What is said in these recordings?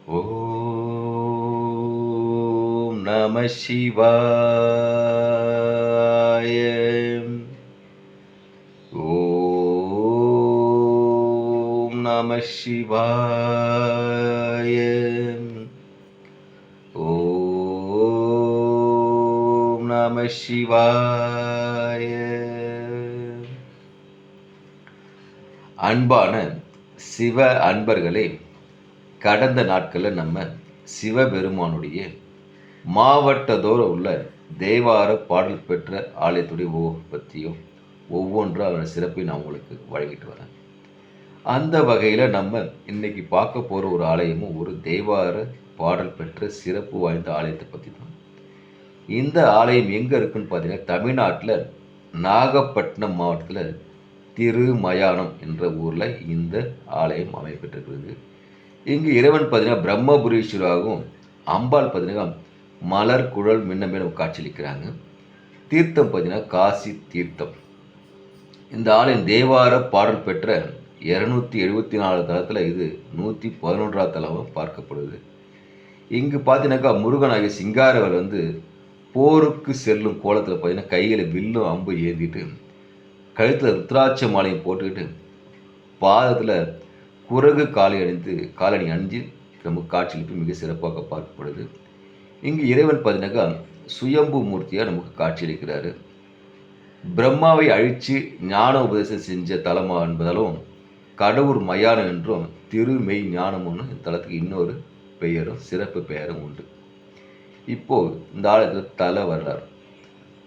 ஓம் நம சிவாய. ஓம் நம சிவாய. ஓம் நம சிவாய. அன்பான சிவ அன்பர்களே, கடந்த நாட்களில் நம்ம சிவபெருமானுடைய மாவட்டத்தோறும் உள்ள தேவார பாடல் பெற்ற ஆலயத்துடைய பற்றியும் ஒவ்வொன்றும் அதோட சிறப்பை நான் உங்களுக்கு வழங்கிட்டு வரேன். அந்த வகையில் நம்ம இன்னைக்கு பார்க்க போகிற ஒரு ஆலயமும் ஒரு தேவார பாடல் பெற்ற சிறப்பு வாய்ந்த ஆலயத்தை பற்றி தான். இந்த ஆலயம் எங்கே இருக்குன்னு பார்த்தீங்கன்னா, தமிழ்நாட்டில் நாகப்பட்டினம் மாவட்டத்தில் திருமயானம் என்ற ஊரில் இந்த ஆலயம் அமைப்பெற்றிருக்கிறது. இங்கு இறைவன் பார்த்தீங்கன்னா பிரம்மபுரீஸ்வராகவும், அம்பாள் பார்த்தீங்கன்னா மலர் குழல் மின்னமேனும் காட்சியளிக்கிறாங்க. தீர்த்தம் பார்த்தீங்கன்னா காசி தீர்த்தம். இந்த ஆலயம் தேவார பாடல் பெற்ற 274 தலத்தில் இது 111ஆம் தலமாக பார்க்கப்படுது. இங்கு பார்த்தீங்கன்னாக்கா முருகனாகிய சிங்காரவர் போருக்கு செல்லும் கோலத்தில் பார்த்தீங்கன்னா கையில் வில்லும் அம்பு ஏந்திட்டு, கழுத்தில் ருத்ராட்ச மாலையும் போட்டுக்கிட்டு, பாதத்தில் குரகு காலணி அணிஞ்சு நமக்கு காட்சியளிப்பு மிக சிறப்பாக பார்க்கப்படுது. இங்கு இறைவன் பார்த்தீங்கன்னாக்கா சுயம்பு மூர்த்தியாக நமக்கு காட்சியளிக்கிறாரு. பிரம்மாவை அழித்து ஞான உபதேசம் செஞ்ச தலமாக என்பதாலும் கடவுர் மயானம் என்றும் திருமெய் ஞானம்னு இந்த தலத்துக்கு இன்னொரு பெயரும் சிறப்பு பெயரும் உண்டு. இப்போது இந்த ஆலயத்தில் தல வரலாறு.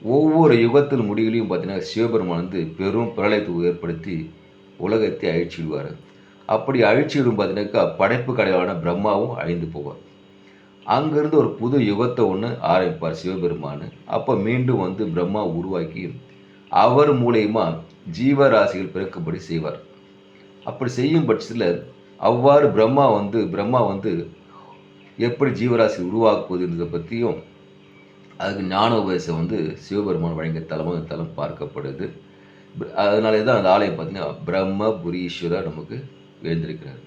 ஒவ்வொரு யுகத்தில் முடிவிலையும் பார்த்தீங்கன்னா சிவபெருமான் பெரும் பிரளயத்தை ஏற்படுத்தி உலகத்தை அழிச்சிடுவார். அப்படி அழிச்சிடும் பார்த்தீங்கன்னாக்கா படைப்பு கடவுளான பிரம்மாவும் அழிந்து போவார். அங்கேருந்து ஒரு புது யுகத்தை ஒன்று ஆரம்பிப்பார் சிவபெருமான். அப்போ மீண்டும் பிரம்மா உருவாக்கி அவர் மூலயமா ஜீவராசிகள் பிறக்கும்படி செய்வார். அப்படி செய்யும் பட்சத்தில் அவ்வாறு பிரம்மா எப்படி ஜீவராசி உருவாக்குவதுன்றதை பற்றியும் அதுக்கு ஞான உபதேசம் சிவபெருமான் வழங்கிய தலமாக இந்த தலம் பார்க்கப்படுது. அதனாலே தான் அந்த ஆலயம் பார்த்தீங்கன்னா பிரம்மபுரீஸ்வரர் நமக்கு எழுந்திருக்கிறார்.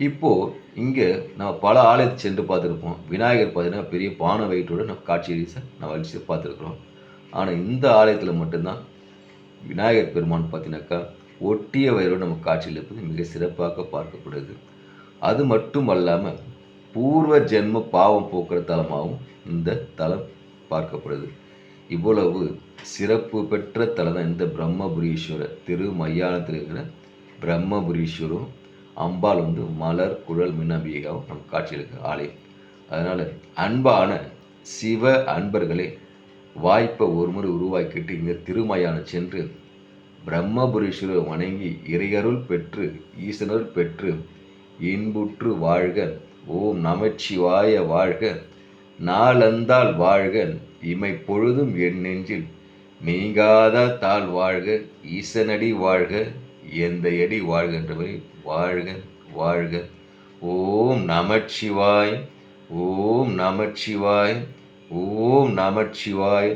இப்போது இங்கே நம்ம பல ஆலயத்தை சென்று பார்த்துருப்போம். விநாயகர் பார்த்தீங்கன்னா பெரிய பானை வயிற்றோடு நம்ம காட்சி நம்ம அழிச்சு பார்த்துருக்குறோம். ஆனால் இந்த ஆலயத்தில் மட்டும்தான் விநாயகர் பெருமான் பார்த்தீங்கன்னாக்கா ஒட்டிய வயிறோடு நம்ம காட்சியில் இருப்பது மிக சிறப்பாக பார்க்கப்படுது. அது மட்டும் அல்லாமல் பூர்வ ஜென்ம பாவம் போக்குற தலமாகவும் இந்த தலம் பார்க்கப்படுது. இவ்வளவு சிறப்பு பெற்ற தலம் தான் இந்த பிரம்மபுரீஸ்வரர். திருமயானத்தில் இருக்கிற பிரம்மபுரீஸ்வரும் அம்பாள் மலர் குழல் மின்னம்பிகாவும் நம் காட்சியளிக்கிற ஆலயம். அதனால் அன்பான சிவ அன்பர்களே, வாய்ப்பை ஒரு முறை உருவாக்கிட்டு இங்கே திருமயானம் சென்று பிரம்மபுரீஸ்வரர் வணங்கி இறையருள் பெற்று ஈசனருள் பெற்று இன்புற்று வாழ்க. ஓம் நமச்சிவாய வாழ்க. நாளந்தால் வாழ்க. இமை பொழுதும் என் நெஞ்சில் நீங்காத தாழ் வாழ்க. ஈசனடி வாழ்க. எந்த அடி வாழ்க என்றவரை வாழ்க வாழ்க. ஓம் நமச்சிவாய். ஓம் நமச்சிவாய். ஓம் நமச்சிவாய்.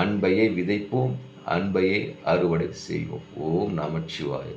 அன்பையை விதைப்போம், அன்பையை அறுவடை செய்வோம். ஓம் நமச்சிவாய்.